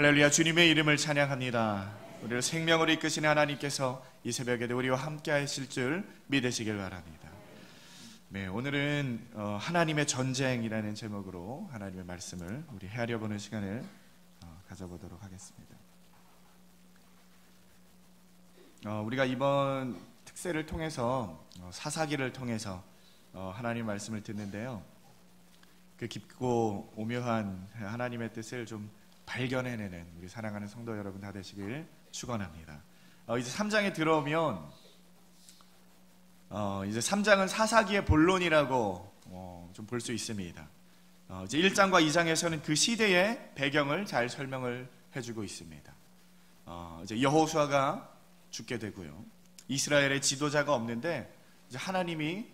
할렐루야. 주님의 이름을 찬양합니다. 우리를 생명으로 이끄시는 하나님께서 이 새벽에도 우리와 함께 하실 줄 믿으시길 바랍니다. 네, 오늘은 하나님의 전쟁이라는 제목으로 하나님의 말씀을 우리 헤아려 보는 시간을 가져보도록 하겠습니다. 우리가 이번 특세를 통해서 사사기를 통해서 하나님 말씀을 듣는데요, 그 깊고 오묘한 하나님의 뜻을 좀 발견해내는 우리 사랑하는 성도 여러분 다 되시길 축원합니다. 이제 3장에 들어오면 이제 3장은 사사기의 본론이라고 좀 볼 수 있습니다. 이제 1장과 2장에서는 그 시대의 배경을 잘 설명을 해주고 있습니다. 이제 여호수아가 죽게 되고요, 이스라엘의 지도자가 없는데 이제 하나님이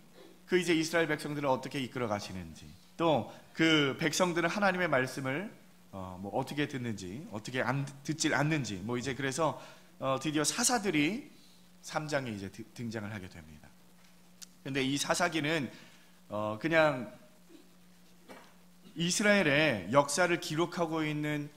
그 이제 이스라엘 백성들을 어떻게 이끌어 가시는지, 또 그 백성들은 하나님의 말씀을 뭐 어떻게 듣는지, 어떻게 듣질 않는지, 뭐 이제 그래서 드디어 사사들이 3장에 이제 등장을 하게 됩니다. 근데 이 사사기는 그냥 이스라엘의 역사를 기록하고 있는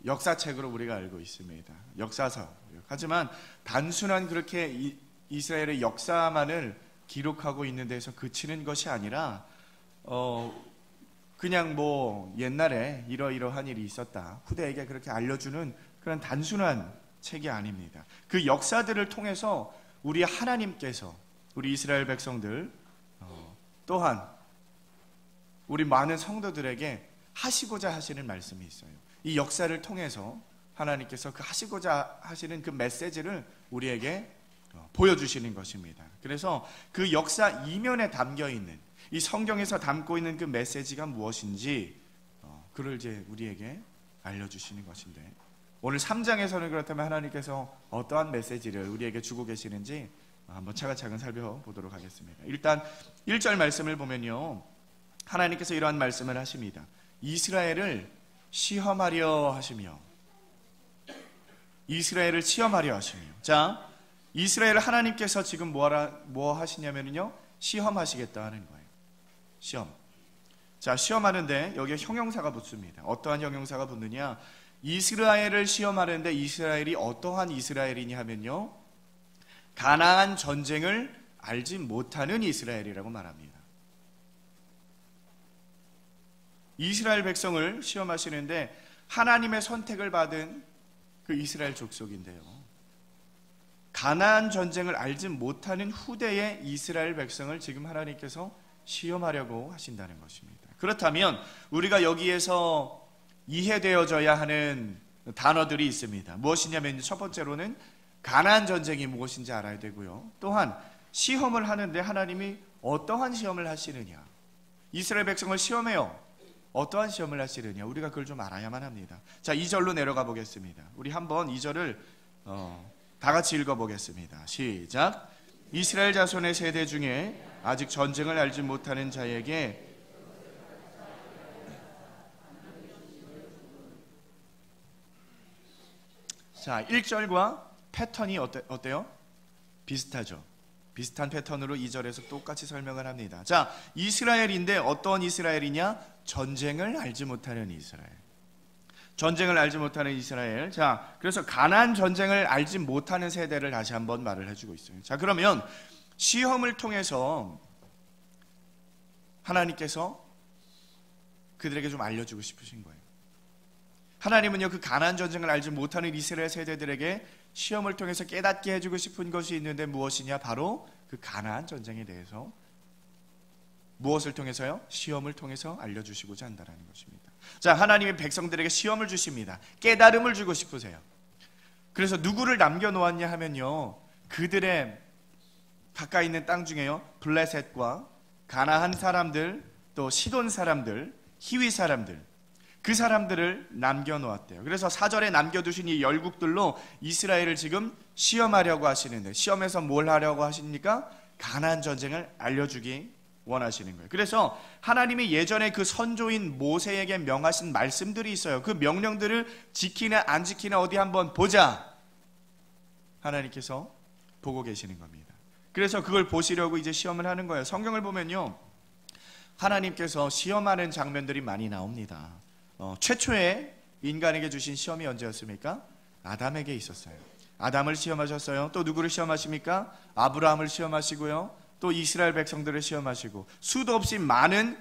역사책으로 우리가 알고 있습니다. 역사서. 하지만 단순한 그렇게 이스라엘의 역사만을 기록하고 있는 데서 그치는 것이 아니라 그냥 뭐 옛날에 이러이러한 일이 있었다, 후대에게 그렇게 알려주는 그런 단순한 책이 아닙니다. 그 역사들을 통해서 우리 하나님께서 우리 이스라엘 백성들 또한 우리 많은 성도들에게 하시고자 하시는 말씀이 있어요. 이 역사를 통해서 하나님께서 그 하시고자 하시는 그 메시지를 우리에게 보여주시는 것입니다. 그래서 그 역사 이면에 담겨있는, 이 성경에서 담고 있는 그 메시지가 무엇인지 그를 이제 우리에게 알려주시는 것인데, 오늘 3장에서는 그렇다면 하나님께서 어떠한 메시지를 우리에게 주고 계시는지 한번 차근차근 살펴보도록 하겠습니다. 일단 1절 말씀을 보면요, 하나님께서 이러한 말씀을 하십니다. 이스라엘을 시험하려 하시며, 이스라엘을 시험하려 하시며. 자, 이스라엘을 하나님께서 지금 뭐 하시냐면요, 시험하시겠다 하는 거예요. 시험. 자, 시험하는데 여기에 형용사가 붙습니다. 어떠한 형용사가 붙느냐? 이스라엘을 시험하는데 이스라엘이 어떠한 이스라엘이냐 하면요, 가나안 전쟁을 알지 못하는 이스라엘이라고 말합니다. 이스라엘 백성을 시험하시는데 하나님의 선택을 받은 그 이스라엘 족속인데요, 가나안 전쟁을 알지 못하는 후대의 이스라엘 백성을 지금 하나님께서 시험하려고 하신다는 것입니다. 그렇다면 우리가 여기에서 이해되어져야 하는 단어들이 있습니다. 무엇이냐면 첫 번째로는 가나안 전쟁이 무엇인지 알아야 되고요, 또한 시험을 하는데 하나님이 어떠한 시험을 하시느냐, 이스라엘 백성을 시험해요. 어떠한 시험을 하시느냐, 우리가 그걸 좀 알아야만 합니다. 자, 2절로 내려가 보겠습니다. 우리 한번 2절을 다 같이 읽어보겠습니다. 시작. 이스라엘 자손의 세대 중에 아직 전쟁을 알지 못하는 자에게 자, 1절과 패턴이 어때요? 비슷하죠. 비슷한 패턴으로 2절에서 똑같이 설명을 합니다. 자, 이스라엘인데 어떤 이스라엘이냐? 전쟁을 알지 못하는 이스라엘. 전쟁을 알지 못하는 이스라엘. 자, 그래서 가나안 전쟁을 알지 못하는 세대를 다시 한번 말을 해주고 있어요. 자, 그러면 시험을 통해서 하나님께서 그들에게 좀 알려주고 싶으신 거예요. 하나님은요, 그 가나안 전쟁을 알지 못하는 이스라엘 세대들에게 시험을 통해서 깨닫게 해주고 싶은 것이 있는데 무엇이냐? 바로 그 가나안 전쟁에 대해서 무엇을 통해서요? 시험을 통해서 알려주시고자 한다는 것입니다. 자, 하나님이 백성들에게 시험을 주십니다. 깨달음을 주고 싶으세요. 그래서 누구를 남겨놓았냐 하면요, 그들의 가까이 있는 땅 중에요, 블레셋과 가나안 사람들, 또 시돈 사람들, 히위 사람들, 그 사람들을 남겨놓았대요. 그래서 4절에 남겨두신 이 열국들로 이스라엘을 지금 시험하려고 하시는데, 시험에서 뭘 하려고 하십니까? 가나안 전쟁을 알려주기 원하시는 거예요. 그래서 하나님이 예전에 그 선조인 모세에게 명하신 말씀들이 있어요. 그 명령들을 지키나 안 지키나 어디 한번 보자, 하나님께서 보고 계시는 겁니다. 그래서 그걸 보시려고 이제 시험을 하는 거예요. 성경을 보면요, 하나님께서 시험하는 장면들이 많이 나옵니다. 최초의 인간에게 주신 시험이 언제였습니까? 아담에게 있었어요. 아담을 시험하셨어요. 또 누구를 시험하십니까? 아브라함을 시험하시고요. 또 이스라엘 백성들을 시험하시고 수도 없이 많은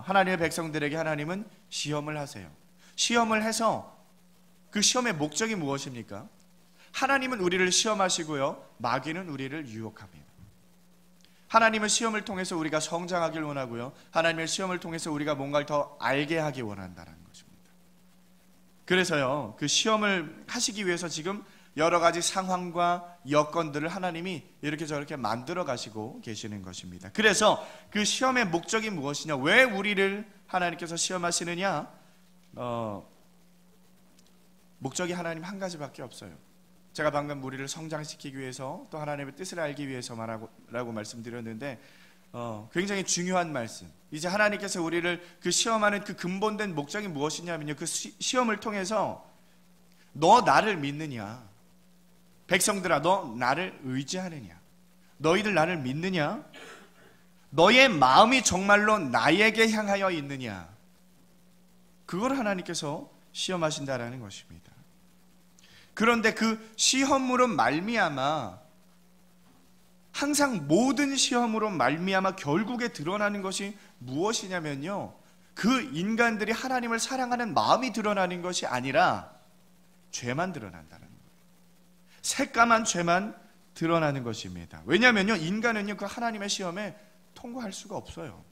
하나님의 백성들에게 하나님은 시험을 하세요. 시험을 해서 그 시험의 목적이 무엇입니까? 하나님은 우리를 시험하시고요, 마귀는 우리를 유혹합니다. 하나님은 시험을 통해서 우리가 성장하길 원하고요, 하나님의 시험을 통해서 우리가 뭔가를 더 알게 하기 원한다는 것입니다. 그래서요, 그 시험을 하시기 위해서 지금 여러 가지 상황과 여건들을 하나님이 이렇게 저렇게 만들어 가시고 계시는 것입니다. 그래서 그 시험의 목적이 무엇이냐, 왜 우리를 하나님께서 시험하시느냐, 목적이 하나님 한 가지밖에 없어요. 제가 방금 우리를 성장시키기 위해서, 또 하나님의 뜻을 알기 위해서라고 말씀드렸는데 굉장히 중요한 말씀. 이제 하나님께서 우리를 그 시험하는 그 근본된 목적이 무엇이냐면요, 그 시험을 통해서 너 나를 믿느냐, 백성들아 너 나를 의지하느냐, 너희들 나를 믿느냐, 너의 마음이 정말로 나에게 향하여 있느냐, 그걸 하나님께서 시험하신다라는 것입니다. 그런데 그 시험으로 말미암아, 항상 모든 시험으로 말미암아 결국에 드러나는 것이 무엇이냐면요, 그 인간들이 하나님을 사랑하는 마음이 드러나는 것이 아니라 죄만 드러난다는 거예요. 새까만 죄만 드러나는 것입니다. 왜냐하면요, 인간은요 그 하나님의 시험에 통과할 수가 없어요.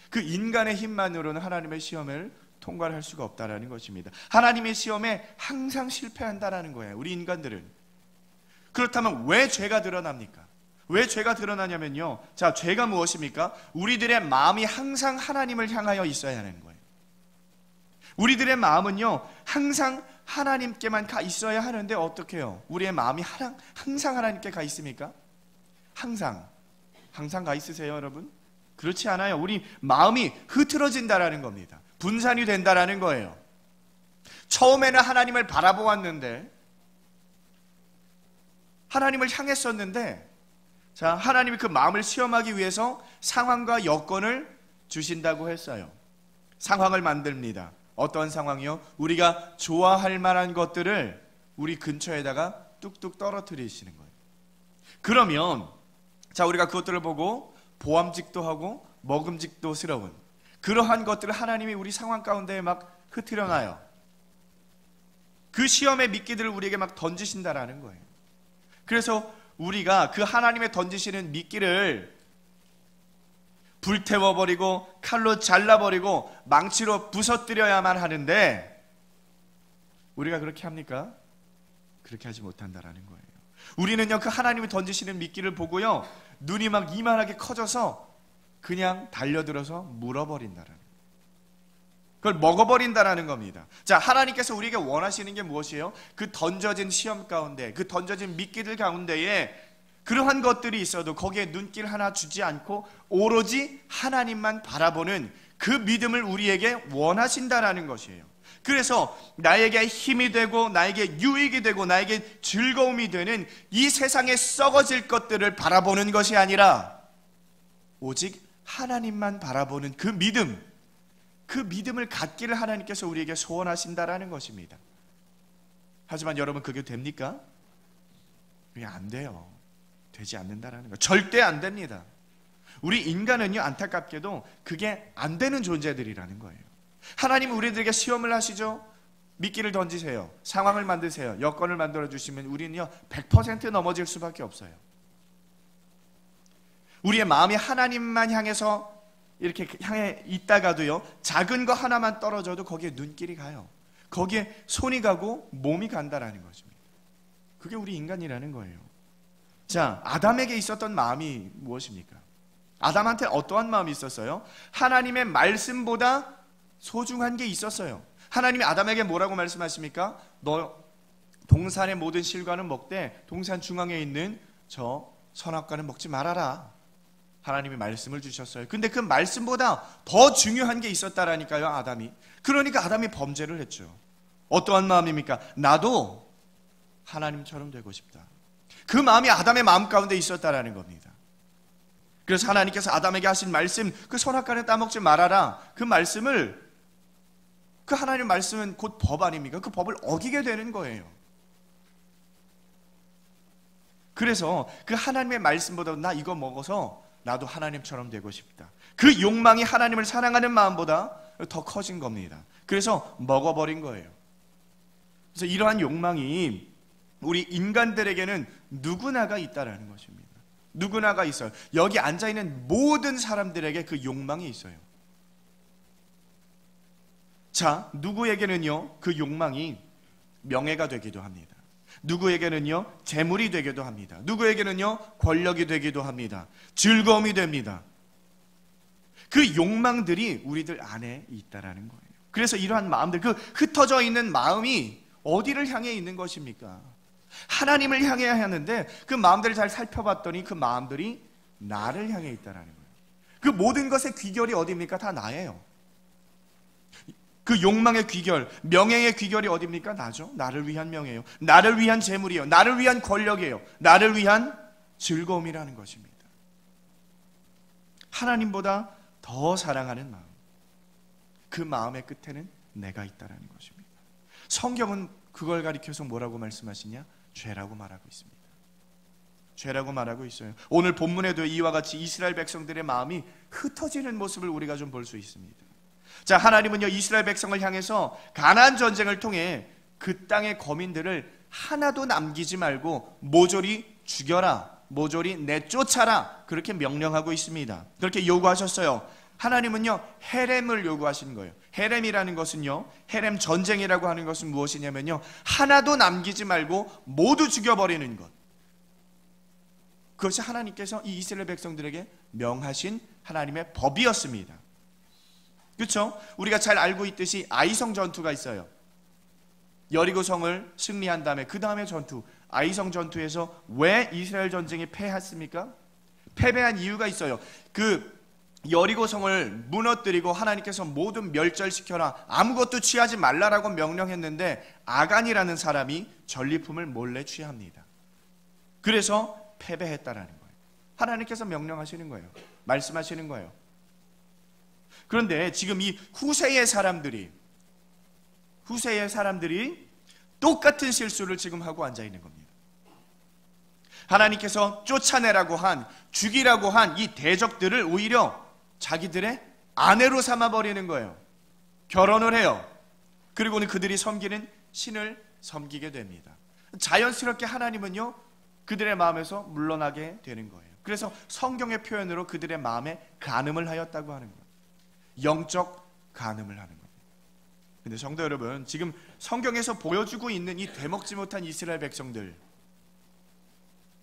그 인간의 힘만으로는 하나님의 시험을 통과할 수가 없다라는 것입니다. 하나님의 시험에 항상 실패한다라는 거예요, 우리 인간들은. 그렇다면 왜 죄가 드러납니까? 왜 죄가 드러나냐면요, 자, 죄가 무엇입니까? 우리들의 마음이 항상 하나님을 향하여 있어야 하는 거예요. 우리들의 마음은요 항상 하나님께만 가 있어야 하는데 어떻게 해요? 우리의 마음이 항상 하나님께 가 있습니까? 항상 가 있으세요, 여러분? 그렇지 않아요. 우리 마음이 흐트러진다라는 겁니다. 분산이 된다라는 거예요. 처음에는 하나님을 바라보았는데, 하나님을 향했었는데, 자, 하나님이 그 마음을 시험하기 위해서 상황과 여건을 주신다고 했어요. 상황을 만듭니다. 어떤 상황이요? 우리가 좋아할 만한 것들을 우리 근처에다가 뚝뚝 떨어뜨리시는 거예요. 그러면 자, 우리가 그것들을 보고 보암직도 하고 먹음직도스러운 그러한 것들을 하나님이 우리 상황 가운데 막 흐트려놔요. 그 시험의 미끼들을 우리에게 막 던지신다라는 거예요. 그래서 우리가 그 하나님의 던지시는 미끼를 불태워버리고 칼로 잘라버리고 망치로 부서뜨려야만 하는데, 우리가 그렇게 합니까? 그렇게 하지 못한다라는 거예요. 우리는요 그 하나님이 던지시는 미끼를 보고요 눈이 막 이만하게 커져서 그냥 달려들어서 물어버린다라는 거예요. 그걸 먹어버린다라는 겁니다. 자, 하나님께서 우리에게 원하시는 게 무엇이에요? 그 던져진 시험 가운데, 그 던져진 미끼들 가운데에 그러한 것들이 있어도 거기에 눈길 하나 주지 않고 오로지 하나님만 바라보는 그 믿음을 우리에게 원하신다라는 것이에요. 그래서 나에게 힘이 되고 나에게 유익이 되고 나에게 즐거움이 되는 이 세상에 썩어질 것들을 바라보는 것이 아니라 오직 하나님만 바라보는 그 믿음, 그 믿음을 갖기를 하나님께서 우리에게 소원하신다라는 것입니다. 하지만 여러분, 그게 됩니까? 그게 안 돼요. 되지 않는다라는 거. 절대 안 됩니다. 우리 인간은요 안타깝게도 그게 안 되는 존재들이라는 거예요. 하나님은 우리들에게 시험을 하시죠. 미끼를 던지세요. 상황을 만드세요. 여건을 만들어 주시면 우리는요 100% 넘어질 수밖에 없어요. 우리의 마음이 하나님만 향해서 이렇게 향해 있다가도요 작은 거 하나만 떨어져도 거기에 눈길이 가요. 거기에 손이 가고 몸이 간다라는 것입니다. 그게 우리 인간이라는 거예요. 자, 아담에게 있었던 마음이 무엇입니까? 아담한테 어떠한 마음이 있었어요? 하나님의 말씀보다 소중한 게 있었어요. 하나님이 아담에게 뭐라고 말씀하십니까? 너 동산의 모든 실과는 먹되 동산 중앙에 있는 저 선악과는 먹지 말아라. 하나님이 말씀을 주셨어요. 근데 그 말씀보다 더 중요한 게 있었다라니까요, 아담이. 그러니까 아담이 범죄를 했죠. 어떠한 마음입니까? 나도 하나님처럼 되고 싶다. 그 마음이 아담의 마음 가운데 있었다라는 겁니다. 그래서 하나님께서 아담에게 하신 말씀, 그 선악과는 따먹지 말아라, 그 말씀을 그 하나님의 말씀은 곧 법 아닙니까? 그 법을 어기게 되는 거예요. 그래서 그 하나님의 말씀보다 나 이거 먹어서 나도 하나님처럼 되고 싶다. 그 욕망이 하나님을 사랑하는 마음보다 더 커진 겁니다. 그래서 먹어버린 거예요. 그래서 이러한 욕망이 우리 인간들에게는 누구나가 있다라는 것입니다. 누구나가 있어요. 여기 앉아있는 모든 사람들에게 그 욕망이 있어요. 자, 누구에게는요, 그 욕망이 명예가 되기도 합니다. 누구에게는요, 재물이 되기도 합니다. 누구에게는요, 권력이 되기도 합니다. 즐거움이 됩니다. 그 욕망들이 우리들 안에 있다라는 거예요. 그래서 이러한 마음들, 그 흩어져 있는 마음이 어디를 향해 있는 것입니까? 하나님을 향해야 하는데 그 마음들을 잘 살펴봤더니 그 마음들이 나를 향해 있다라는 거예요. 그 모든 것의 귀결이 어디입니까? 다 나예요. 그 욕망의 귀결, 명예의 귀결이 어디입니까? 나죠. 나를 위한 명예예요. 나를 위한 재물이에요. 나를 위한 권력이에요. 나를 위한 즐거움이라는 것입니다. 하나님보다 더 사랑하는 마음, 그 마음의 끝에는 내가 있다라는 것입니다. 성경은 그걸 가리켜서 뭐라고 말씀하시냐? 죄라고 말하고 있습니다. 죄라고 말하고 있어요. 오늘 본문에도 이와 같이 이스라엘 백성들의 마음이 흩어지는 모습을 우리가 좀 볼 수 있습니다. 자, 하나님은요, 이스라엘 백성을 향해서 가나안 전쟁을 통해 그 땅의 거민들을 하나도 남기지 말고 모조리 죽여라, 모조리 내쫓아라, 그렇게 명령하고 있습니다. 그렇게 요구하셨어요. 하나님은요, 헤렘을 요구하시는 거예요. 헤렘이라는 것은요, 헤렘 전쟁이라고 하는 것은 무엇이냐면요, 하나도 남기지 말고 모두 죽여버리는 것. 그것이 하나님께서 이 이스라엘 백성들에게 명하신 하나님의 법이었습니다. 그렇죠? 우리가 잘 알고 있듯이 아이성 전투가 있어요. 여리고성을 승리한 다음에 그 다음에 전투, 아이성 전투에서 왜 이스라엘 전쟁이 패했습니까? 패배한 이유가 있어요. 그 여리고성을 무너뜨리고 하나님께서 모든 멸절시켜라, 아무것도 취하지 말라라고 명령했는데 아간이라는 사람이 전리품을 몰래 취합니다. 그래서 패배했다라는 거예요. 하나님께서 명령하시는 거예요. 말씀하시는 거예요. 그런데 지금 이 후세의 사람들이 똑같은 실수를 지금 하고 앉아 있는 겁니다. 하나님께서 쫓아내라고 한, 죽이라고 한 이 대적들을 오히려 자기들의 아내로 삼아버리는 거예요. 결혼을 해요. 그리고는 그들이 섬기는 신을 섬기게 됩니다. 자연스럽게 하나님은요, 그들의 마음에서 물러나게 되는 거예요. 그래서 성경의 표현으로 그들의 마음에 간음을 하였다고 하는 거예요. 영적 간음을 하는 겁니다. 근데 성도 여러분, 지금 성경에서 보여주고 있는 이 되먹지 못한 이스라엘 백성들,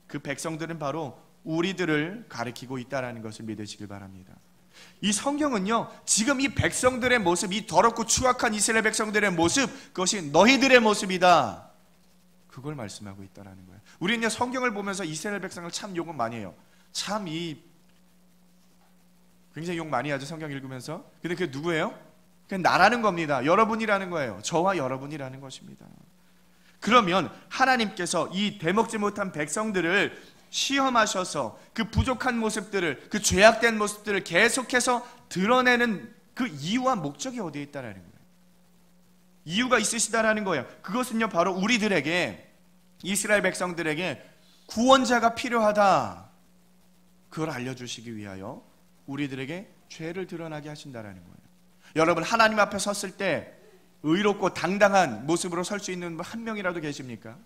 그 백성들은 바로 우리들을 가리키고 있다는 것을 믿으시길 바랍니다. 이 성경은요, 지금 이 백성들의 모습, 이 더럽고 추악한 이스라엘 백성들의 모습, 그것이 너희들의 모습이다, 그걸 말씀하고 있다는 거예요. 우리는요, 성경을 보면서 이스라엘 백성을 참 욕을 많이 해요. 참 굉장히 욕 많이 하죠, 성경 읽으면서. 근데 그게 누구예요? 그게 나라는 겁니다. 여러분이라는 거예요. 저와 여러분이라는 것입니다. 그러면 하나님께서 이 되먹지 못한 백성들을 시험하셔서 그 부족한 모습들을, 그 죄악된 모습들을 계속해서 드러내는 그 이유와 목적이 어디에 있다라는 거예요. 이유가 있으시다라는 거예요. 그것은요, 바로 우리들에게, 이스라엘 백성들에게 구원자가 필요하다, 그걸 알려주시기 위하여 우리들에게 죄를 드러나게 하신다라는 거예요. 여러분, 하나님 앞에 섰을 때 의롭고 당당한 모습으로 설 수 있는 분 한 명이라도 계십니까?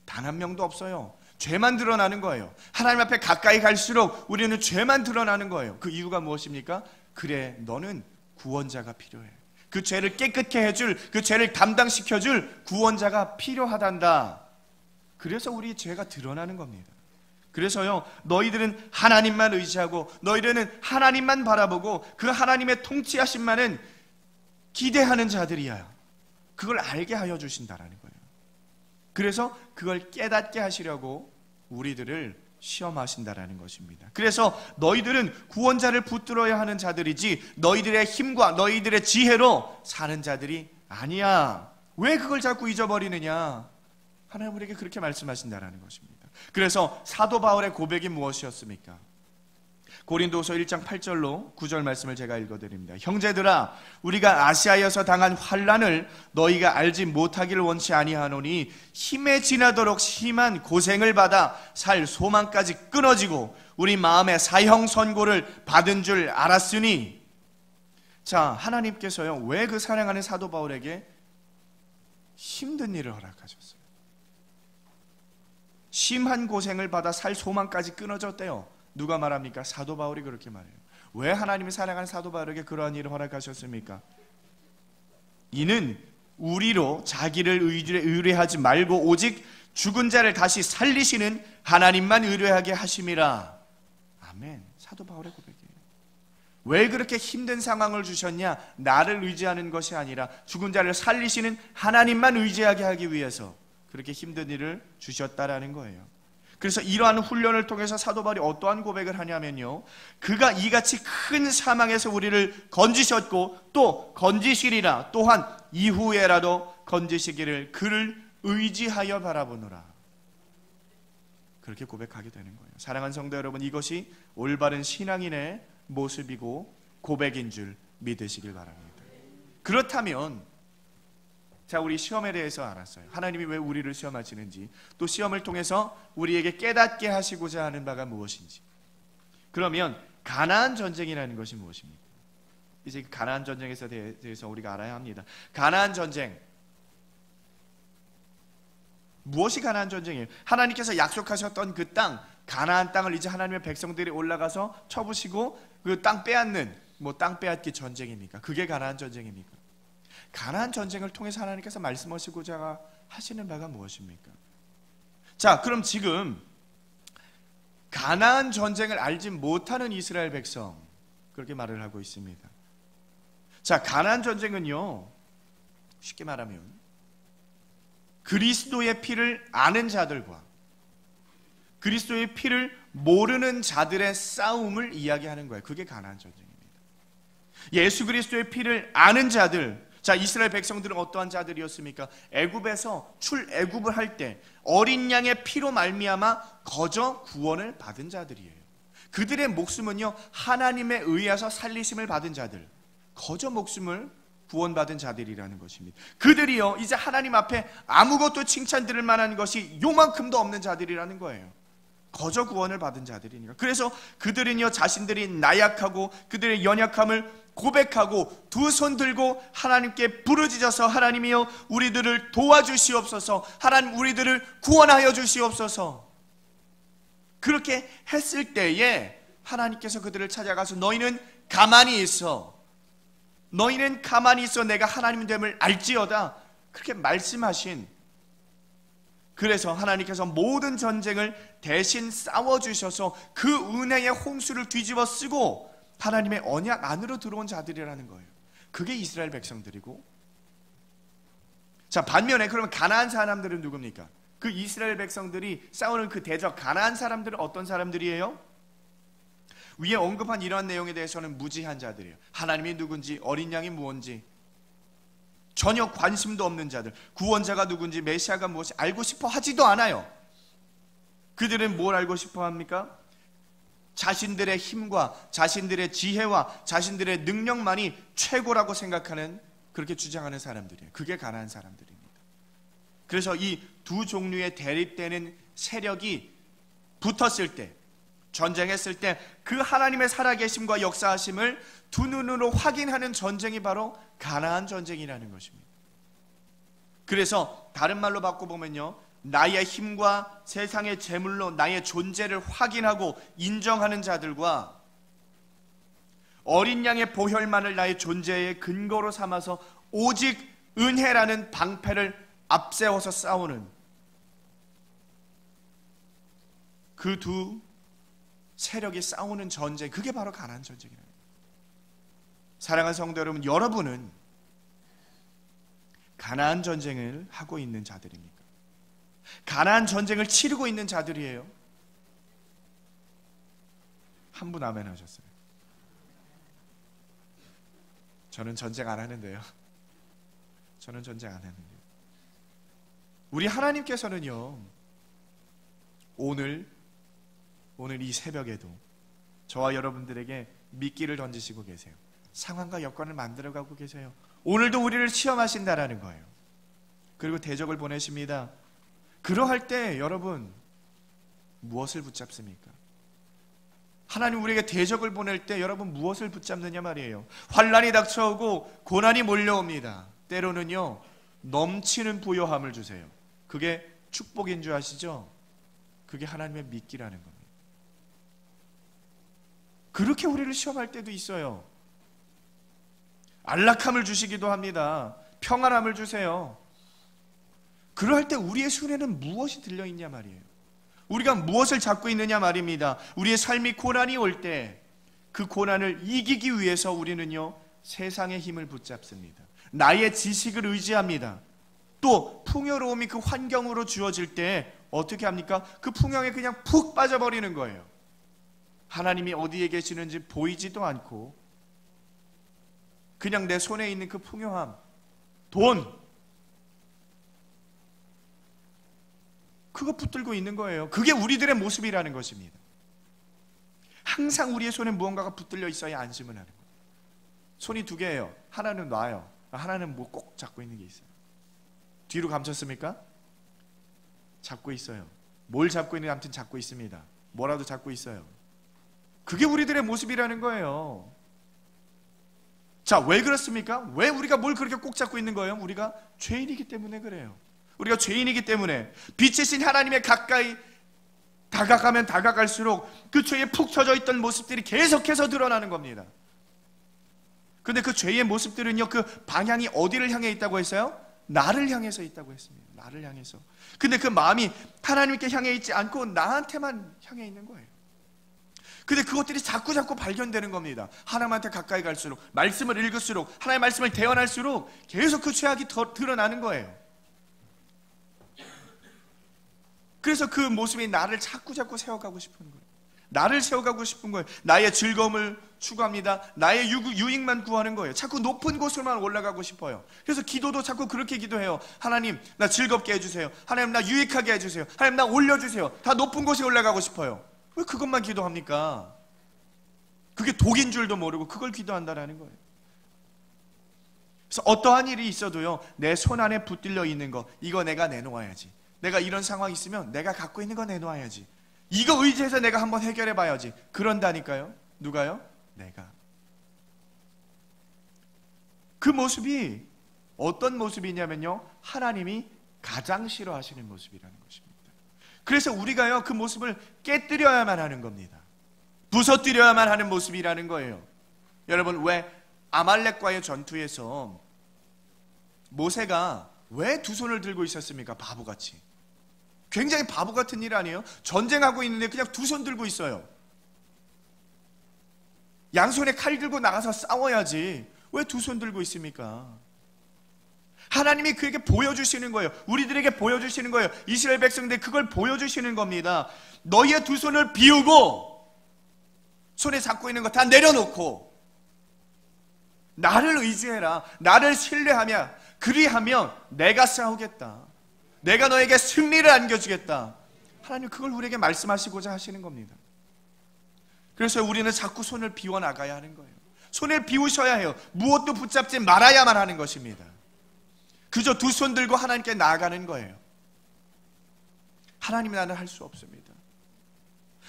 단 한 명도 없어요. 죄만 드러나는 거예요. 하나님 앞에 가까이 갈수록 우리는 죄만 드러나는 거예요. 그 이유가 무엇입니까? 그래, 너는 구원자가 필요해. 그 죄를 깨끗게 해줄, 그 죄를 담당시켜줄 구원자가 필요하단다. 그래서 우리 죄가 드러나는 겁니다. 그래서요, 너희들은 하나님만 의지하고 너희들은 하나님만 바라보고 그 하나님의 통치하심만은 기대하는 자들이야. 그걸 알게 하여 주신다라는 거예요. 그래서 그걸 깨닫게 하시려고 우리들을 시험하신다라는 것입니다. 그래서 너희들은 구원자를 붙들어야 하는 자들이지 너희들의 힘과 너희들의 지혜로 사는 자들이 아니야. 왜 그걸 자꾸 잊어버리느냐? 하나님 우리에게 그렇게 말씀하신다라는 것입니다. 그래서 사도 바울의 고백이 무엇이었습니까? 고린도서 1장 8절로 9절 말씀을 제가 읽어드립니다. 형제들아, 우리가 아시아에서 당한 환난을 너희가 알지 못하기를 원치 아니하노니 힘에 지나도록 심한 고생을 받아 살 소망까지 끊어지고 우리 마음에 사형 선고를 받은 줄 알았으니. 자, 하나님께서요, 왜 그 사랑하는 사도 바울에게 힘든 일을 허락하셨어요? 심한 고생을 받아 살 소망까지 끊어졌대요. 누가 말합니까? 사도 바울이 그렇게 말해요. 왜 하나님이 사랑하는 사도 바울에게 그러한 일을 허락하셨습니까? 이는 우리로 자기를 의뢰하지 말고 오직 죽은 자를 다시 살리시는 하나님만 의뢰하게 하심이라. 아멘. 사도 바울의 고백이에요. 왜 그렇게 힘든 상황을 주셨냐? 나를 의지하는 것이 아니라 죽은 자를 살리시는 하나님만 의지하게 하기 위해서 그렇게 힘든 일을 주셨다라는 거예요. 그래서 이러한 훈련을 통해서 사도 바울이 어떠한 고백을 하냐면요, 그가 이같이 큰 사망에서 우리를 건지셨고 또 건지시리라, 또한 이후에라도 건지시기를 그를 의지하여 바라보노라. 그렇게 고백하게 되는 거예요. 사랑하는 성도 여러분, 이것이 올바른 신앙인의 모습이고 고백인 줄 믿으시길 바랍니다. 그렇다면 자, 우리 시험에 대해서 알았어요. 하나님이 왜 우리를 시험하시는지, 또 시험을 통해서 우리에게 깨닫게 하시고자 하는 바가 무엇인지. 그러면 가나안 전쟁이라는 것이 무엇입니까? 이제 가나안 전쟁에 대해서 우리가 알아야 합니다. 가나안 전쟁, 무엇이 가나안 전쟁이에요? 하나님께서 약속하셨던 그 땅, 가나안 땅을 이제 하나님의 백성들이 올라가서 쳐부시고 그 땅 빼앗는, 땅 빼앗기 전쟁입니까? 그게 가나안 전쟁입니까? 가나안 전쟁을 통해서 하나님께서 말씀하시고자 하시는 바가 무엇입니까? 자, 그럼 지금 가나안 전쟁을 알지 못하는 이스라엘 백성, 그렇게 말을 하고 있습니다. 자, 가나안 전쟁은요, 쉽게 말하면 그리스도의 피를 아는 자들과 그리스도의 피를 모르는 자들의 싸움을 이야기하는 거예요. 그게 가나안 전쟁입니다. 예수 그리스도의 피를 아는 자들, 자, 이스라엘 백성들은 어떠한 자들이었습니까? 애굽에서 출애굽을 할 때 어린 양의 피로 말미암아 거저 구원을 받은 자들이에요. 그들의 목숨은요, 하나님에 의해서 살리심을 받은 자들, 거저 목숨을 구원받은 자들이라는 것입니다. 그들이요, 이제 하나님 앞에 아무것도 칭찬드릴 만한 것이 요만큼도 없는 자들이라는 거예요. 거저 구원을 받은 자들이니까. 그래서 그들은요, 자신들이 나약하고 그들의 연약함을 고백하고 두 손 들고 하나님께 부르짖어서, 하나님이여 우리들을 도와주시옵소서, 하나님 우리들을 구원하여 주시옵소서. 그렇게 했을 때에 하나님께서 그들을 찾아가서 너희는 가만히 있어, 너희는 가만히 있어, 내가 하나님됨을 알지어다, 그렇게 말씀하신, 그래서 하나님께서 모든 전쟁을 대신 싸워주셔서 그 은혜의 홍수를 뒤집어 쓰고 하나님의 언약 안으로 들어온 자들이라는 거예요. 그게 이스라엘 백성들이고, 자, 반면에 그러면 가나안 사람들은 누굽니까? 그 이스라엘 백성들이 싸우는 그 대적 가나안 사람들은 어떤 사람들이에요? 위에 언급한 이러한 내용에 대해서는 무지한 자들이에요. 하나님이 누군지, 어린 양이 무엇인지 전혀 관심도 없는 자들, 구원자가 누군지, 메시아가 무엇이 알고 싶어 하지도 않아요. 그들은 뭘 알고 싶어 합니까? 자신들의 힘과 자신들의 지혜와 자신들의 능력만이 최고라고 생각하는, 그렇게 주장하는 사람들이에요. 그게 가나안 사람들입니다. 그래서 이 두 종류의 대립되는 세력이 붙었을 때, 전쟁했을 때 그 하나님의 살아계심과 역사하심을 두 눈으로 확인하는 전쟁이 바로 가나안 전쟁이라는 것입니다. 그래서 다른 말로 바꿔보면요, 나의 힘과 세상의 재물로 나의 존재를 확인하고 인정하는 자들과 어린 양의 보혈만을 나의 존재의 근거로 삼아서 오직 은혜라는 방패를 앞세워서 싸우는 그 두 세력이 싸우는 전쟁, 그게 바로 가나안 전쟁이에요. 사랑하는 성도 여러분, 여러분은 가나안 전쟁을 하고 있는 자들입니까? 가나안 전쟁을 치르고 있는 자들이에요? 한 분 아멘 하셨어요. 저는 전쟁 안 하는데요. 저는 전쟁 안 하는데요. 우리 하나님께서는요, 오늘 이 새벽에도 저와 여러분들에게 미끼를 던지시고 계세요. 상황과 여건을 만들어가고 계세요. 오늘도 우리를 시험하신다라는 거예요. 그리고 대적을 보내십니다. 그러할 때 여러분 무엇을 붙잡습니까? 하나님 우리에게 대적을 보낼 때 여러분 무엇을 붙잡느냐 말이에요. 환난이 닥쳐오고 고난이 몰려옵니다. 때로는요 넘치는 부요함을 주세요. 그게 축복인 줄 아시죠? 그게 하나님의 미끼라는 겁니다. 그렇게 우리를 시험할 때도 있어요. 안락함을 주시기도 합니다. 평안함을 주세요. 그럴 때 우리의 손에는 무엇이 들려있냐 말이에요. 우리가 무엇을 잡고 있느냐 말입니다. 우리의 삶이 고난이 올 때 그 고난을 이기기 위해서 우리는요 세상의 힘을 붙잡습니다. 나의 지식을 의지합니다. 또 풍요로움이 그 환경으로 주어질 때 어떻게 합니까? 그 풍요에 그냥 푹 빠져버리는 거예요. 하나님이 어디에 계시는지 보이지도 않고 그냥 내 손에 있는 그 풍요함, 돈, 그거 붙들고 있는 거예요. 그게 우리들의 모습이라는 것입니다. 항상 우리의 손에 무언가가 붙들려 있어야 안심을 하는 거예요. 손이 두 개예요. 하나는 놔요. 하나는 뭐 꼭 잡고 있는 게 있어요. 뒤로 감췄습니까? 잡고 있어요. 뭘 잡고 있는지 아무튼 잡고 있습니다. 뭐라도 잡고 있어요. 그게 우리들의 모습이라는 거예요. 자, 왜 그렇습니까? 왜 우리가 뭘 그렇게 꼭 잡고 있는 거예요? 우리가 죄인이기 때문에 그래요. 우리가 죄인이기 때문에 빛이신 하나님의 가까이 다가가면 다가갈수록 그 죄에 푹 처져 있던 모습들이 계속해서 드러나는 겁니다. 근데 그 죄의 모습들은요, 그 방향이 어디를 향해 있다고 했어요? 나를 향해서 있다고 했습니다. 나를 향해서. 근데 그 마음이 하나님께 향해 있지 않고 나한테만 향해 있는 거예요. 근데 그것들이 자꾸 발견되는 겁니다. 하나님한테 가까이 갈수록, 말씀을 읽을수록, 하나님의 말씀을 대언할수록 계속 그 죄악이 더 드러나는 거예요. 그래서 그 모습이 나를 자꾸 세워가고 싶은 거예요. 나를 세워가고 싶은 거예요. 나의 즐거움을 추구합니다. 나의 유익만 구하는 거예요. 자꾸 높은 곳으로만 올라가고 싶어요. 그래서 기도도 자꾸 그렇게 기도해요. 하나님 나 즐겁게 해주세요. 하나님 나 유익하게 해주세요. 하나님 나 올려주세요. 다 높은 곳에 올라가고 싶어요. 왜 그것만 기도합니까? 그게 독인 줄도 모르고 그걸 기도한다라는 거예요. 그래서 어떠한 일이 있어도요, 내 손 안에 붙들려 있는 거, 이거 내가 내놓아야지. 내가 이런 상황이 있으면 내가 갖고 있는 거 내놓아야지. 이거 의지해서 내가 한번 해결해 봐야지. 그런다니까요. 누가요? 내가. 그 모습이 어떤 모습이냐면요, 하나님이 가장 싫어하시는 모습이라는 것입니다. 그래서 우리가요, 그 모습을 깨뜨려야만 하는 겁니다. 부서뜨려야만 하는 모습이라는 거예요. 여러분, 왜 아말렉과의 전투에서 모세가 왜 두 손을 들고 있었습니까? 바보같이. 굉장히 바보 같은 일 아니에요? 전쟁하고 있는데 그냥 두 손 들고 있어요. 양손에 칼 들고 나가서 싸워야지. 왜 두 손 들고 있습니까? 하나님이 그에게 보여주시는 거예요. 우리들에게 보여주시는 거예요. 이스라엘 백성들 그걸 보여주시는 겁니다. 너희의 두 손을 비우고 손에 잡고 있는 거 다 내려놓고 나를 의지해라. 나를 신뢰하며 그리하면 내가 싸우겠다. 내가 너에게 승리를 안겨주겠다. 하나님 그걸 우리에게 말씀하시고자 하시는 겁니다. 그래서 우리는 자꾸 손을 비워 나가야 하는 거예요. 손을 비우셔야 해요. 무엇도 붙잡지 말아야만 하는 것입니다. 그저 두 손 들고 하나님께 나아가는 거예요. 하나님 나는 할 수 없습니다.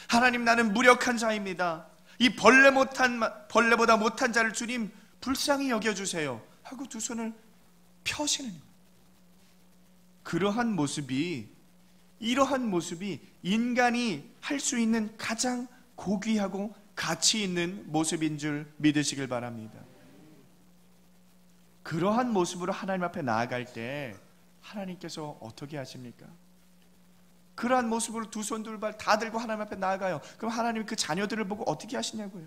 하나님 나는 무력한 자입니다. 이 벌레보다 못한 자를 주님 불쌍히 여겨주세요 하고 두 손을 펴시는 거예요. 이러한 모습이 인간이 할 수 있는 가장 고귀하고 가치 있는 모습인 줄 믿으시길 바랍니다. 그러한 모습으로 하나님 앞에 나아갈 때 하나님께서 어떻게 하십니까? 그러한 모습으로 두 손 둘 발 다 들고 하나님 앞에 나아가요. 그럼 하나님이 그 자녀들을 보고 어떻게 하시냐고요.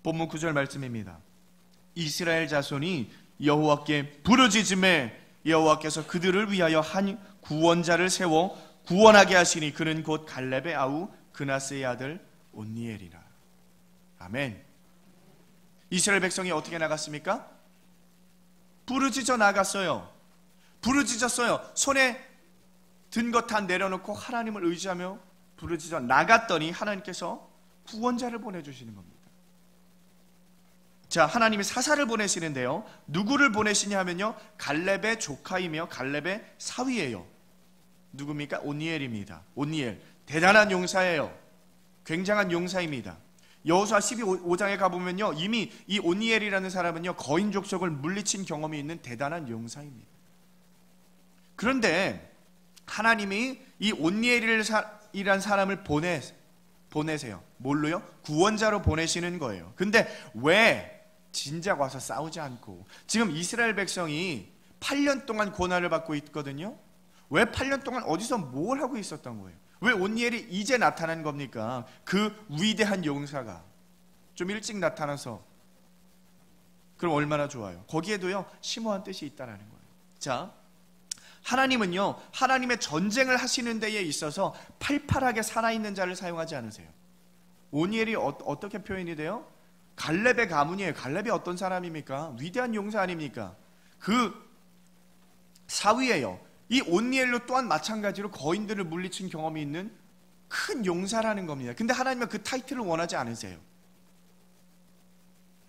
본문 9절 말씀입니다. 이스라엘 자손이 여호와께 부르짖음에 여호와께서 그들을 위하여 한 구원자를 세워 구원하게 하시니 그는 곧 갈렙의 아우 그나스의 아들 온니엘이라. 아멘. 이스라엘 백성이 어떻게 나갔습니까? 부르짖어 나갔어요. 부르짖었어요. 손에 든 것 다 내려놓고 하나님을 의지하며 부르짖어 나갔더니 하나님께서 구원자를 보내주시는 겁니다. 자, 하나님이 사사를 보내시는데요, 누구를 보내시냐 하면요, 갈렙의 조카이며 갈렙의 사위예요. 누굽니까? 온니엘입니다. 온니엘, 대단한 용사예요. 굉장한 용사입니다. 여호수아 12장에 가보면요, 이미 이 온니엘이라는 사람은요, 거인 족속을 물리친 경험이 있는 대단한 용사입니다. 그런데 하나님이 이 온니엘이라는 사람을 보내세요. 뭘로요? 구원자로 보내시는 거예요. 근데 왜 진작 와서 싸우지 않고, 지금 이스라엘 백성이 8년 동안 고난을 받고 있거든요. 왜 8년 동안 어디서 뭘 하고 있었던 거예요? 왜 온니엘이 이제 나타난 겁니까? 그 위대한 용사가 좀 일찍 나타나서, 그럼 얼마나 좋아요. 거기에도요, 심오한 뜻이 있다는 거예요. 자, 하나님은요, 하나님의 전쟁을 하시는 데에 있어서 팔팔하게 살아있는 자를 사용하지 않으세요. 온니엘이 어떻게 표현이 돼요? 갈렙의 가문이에요. 갈렙이 어떤 사람입니까? 위대한 용사 아닙니까? 그 사위예요. 이 온니엘로 또한 마찬가지로 거인들을 물리친 경험이 있는 큰 용사라는 겁니다. 근데 하나님은 그 타이틀을 원하지 않으세요.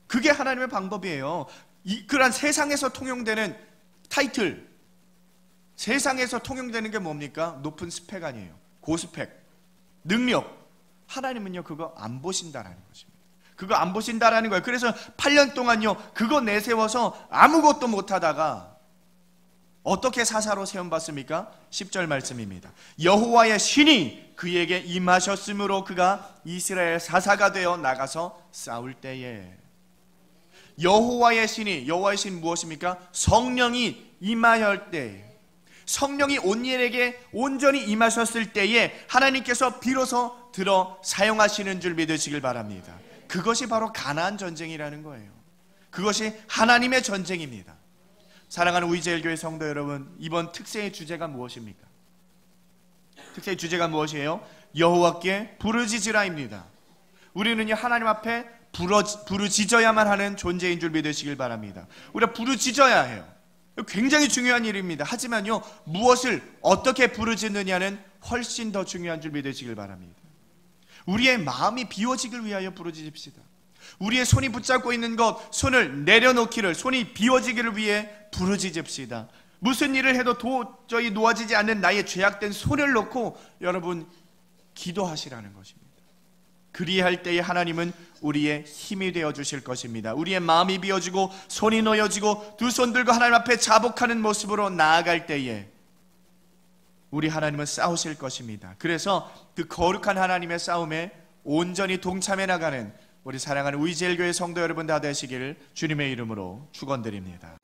그게 하나님의 방법이에요. 그러한 세상에서 통용되는 타이틀, 세상에서 통용되는 게 뭡니까? 높은 스펙 아니에요. 고스펙, 능력. 하나님은요, 그거 안 보신다라는 것입니다. 그거 안 보신다라는 거예요. 그래서 8년 동안요, 그거 내세워서 아무것도 못하다가 어떻게 사사로 세움받습니까? 10절 말씀입니다. 여호와의 신이 그에게 임하셨으므로 그가 이스라엘 사사가 되어 나가서 싸울 때에. 여호와의 신이, 여호와의 신 무엇입니까? 성령이 임하였을 때, 성령이 온니엘에게 온전히 임하셨을 때에 하나님께서 비로소 들어 사용하시는 줄 믿으시길 바랍니다. 그것이 바로 가나안 전쟁이라는 거예요. 그것이 하나님의 전쟁입니다. 사랑하는 우이제일교회 성도 여러분, 이번 특세의 주제가 무엇입니까? 특세의 주제가 무엇이에요? 여호와께 부르짖으라입니다. 우리는요, 하나님 앞에 부르짖어야만 하는 존재인 줄 믿으시길 바랍니다. 우리가 부르짖어야 해요. 굉장히 중요한 일입니다. 하지만요, 무엇을 어떻게 부르짖느냐는 훨씬 더 중요한 줄 믿으시길 바랍니다. 우리의 마음이 비워지길 위하여 부르짖읍시다. 우리의 손이 붙잡고 있는 것, 손을 내려놓기를, 손이 비워지기를 위해 부르짖읍시다. 무슨 일을 해도 도저히 놓아지지 않는 나의 죄악된 손을 놓고 여러분 기도하시라는 것입니다. 그리할 때에 하나님은 우리의 힘이 되어 주실 것입니다. 우리의 마음이 비워지고 손이 놓여지고 두 손 들고 하나님 앞에 자복하는 모습으로 나아갈 때에 우리 하나님은 싸우실 것입니다. 그래서 그 거룩한 하나님의 싸움에 온전히 동참해 나가는 우리 사랑하는 우이제일교회 성도 여러분 다 되시기를 주님의 이름으로 축원드립니다.